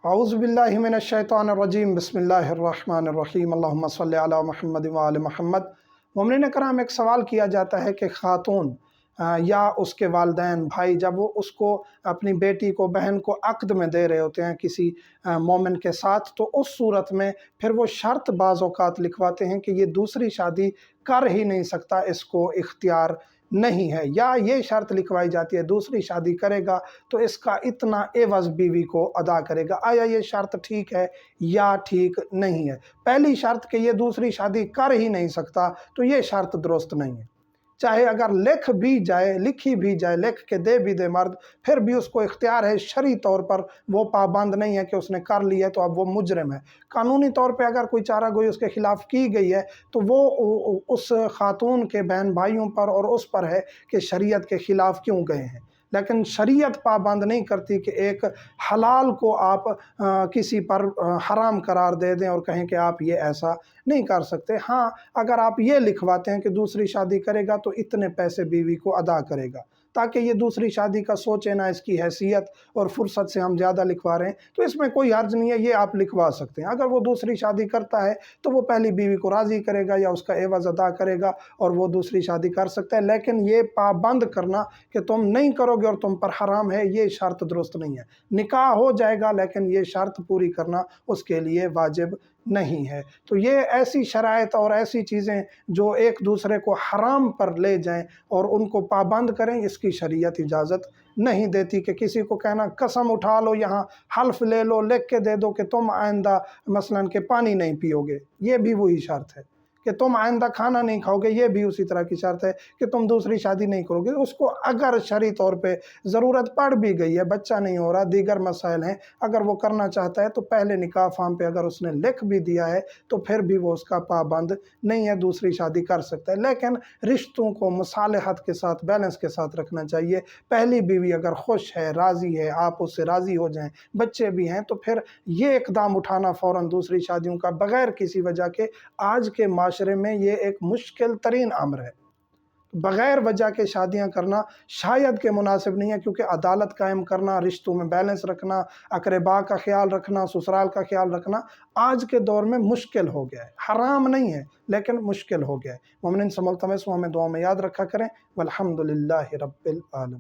اعوذ باللہ من الشیطان الرجیم، بسم اللہ الرحمن الرحیم، اللہم صلی علی محمد وآل محمد۔ مومنین کرام، ایک سوال کیا جاتا ہے کہ خاتون یا اس کے والدین، بھائی، جب وہ اس کو، اپنی بیٹی کو، بہن کو عقد میں دے رہے ہوتے ہیں کسی مومن کے ساتھ، تو اس صورت میں پھر وہ شرط بعض اوقات لکھواتے ہیں کہ یہ دوسری شادی کر ہی نہیں سکتا، اس کو اختیار نہیں ہے، یا یہ شرط لکھوائی جاتی ہے دوسری شادی کرے گا تو اس کا اتنا عوض بیوی کو ادا کرے گا۔ آیا یہ شرط ٹھیک ہے یا ٹھیک نہیں ہے؟ پہلی شرط کہ یہ دوسری شادی کر ہی نہیں سکتا، تو یہ شرط درست نہیں ہے۔ چاہے اگر لکھی بھی جائے، لکھ کے دے بھی دے مرد، پھر بھی اس کو اختیار ہے، شرعی طور پر وہ پابند نہیں ہے کہ اس نے کر لی ہے تو اب وہ مجرم ہے۔ قانونی طور پہ اگر کوئی چارہ گوئی اس کے خلاف کی گئی ہے تو وہ اس خاتون کے بہن بھائیوں پر اور اس پر ہے کہ شریعت کے خلاف کیوں گئے ہیں، لیکن شریعت پابند نہیں کرتی کہ ایک حلال کو آپ کسی پر حرام قرار دے دیں اور کہیں کہ آپ یہ ایسا نہیں کر سکتے۔ ہاں، اگر آپ یہ لکھواتے ہیں کہ دوسری شادی کرے گا تو اتنے پیسے بیوی کو ادا کرے گا، تاکہ یہ دوسری شادی کا سوچے نہ، اس کی حیثیت اور فرصت سے ہم زیادہ لکھوا رہے ہیں، تو اس میں کوئی حرج نہیں ہے، یہ آپ لکھوا سکتے ہیں۔ اگر وہ دوسری شادی کرتا ہے تو وہ پہلی بیوی کو راضی کرے گا یا اس کا عوض ادا کرے گا اور وہ دوسری شادی کر سکتا ہے، لیکن یہ پابند کرنا کہ تم نہیں کرو گے اور تم پر حرام ہے، یہ شرط درست نہیں ہے۔ نکاح ہو جائے گا لیکن یہ شرط پوری کرنا اس کے لیے واجب نہیں ہے۔ تو یہ ایسی شرائط اور ایسی چیزیں جو ایک دوسرے کو حرام پر لے جائیں اور ان کو پابند کریں، اس کی شریعت اجازت نہیں دیتی کہ کسی کو کہنا قسم اٹھا لو، یہاں حلف لے لو، لکھ کے دے دو کہ تم آئندہ مثلاً کہ پانی نہیں پیو گے، یہ بھی وہی شرط ہے۔ کہ تم آئندہ کھانا نہیں کھاؤ گے، یہ بھی اسی طرح کی شرط ہے کہ تم دوسری شادی نہیں کرو گے۔ اس کو اگر شرعی طور پہ ضرورت پڑ بھی گئی ہے، بچہ نہیں ہو رہا، دیگر مسائل ہیں، اگر وہ کرنا چاہتا ہے تو پہلے نکاح فارم پہ اگر اس نے لکھ بھی دیا ہے تو پھر بھی وہ اس کا پابند نہیں ہے، دوسری شادی کر سکتا ہے۔ لیکن رشتوں کو مصالحت کے ساتھ، بیلنس کے ساتھ رکھنا چاہیے۔ پہلی بیوی اگر خوش ہے، راضی ہے، آپ اس سے راضی ہو جائیں، بچے بھی ہیں، تو پھر یہ اقدام اٹھانا فوراً دوسری شادیوں کا بغیر کسی وجہ کے، آج کے معاشرے میں یہ ایک مشکل ترین امر ہے۔ بغیر وجہ کے شادیاں کرنا شاید کہ مناسب نہیں ہے، کیونکہ عدالت قائم کرنا، رشتوں میں بیلنس رکھنا، اقربا کا خیال رکھنا، سسرال کا خیال رکھنا آج کے دور میں مشکل ہو گیا ہے۔ حرام نہیں ہے لیکن مشکل ہو گیا ہے۔ مومنین سے ملتمس ہوں، ہمیں دعا میں یاد رکھا کریں۔ والحمدللہ رب العالمین۔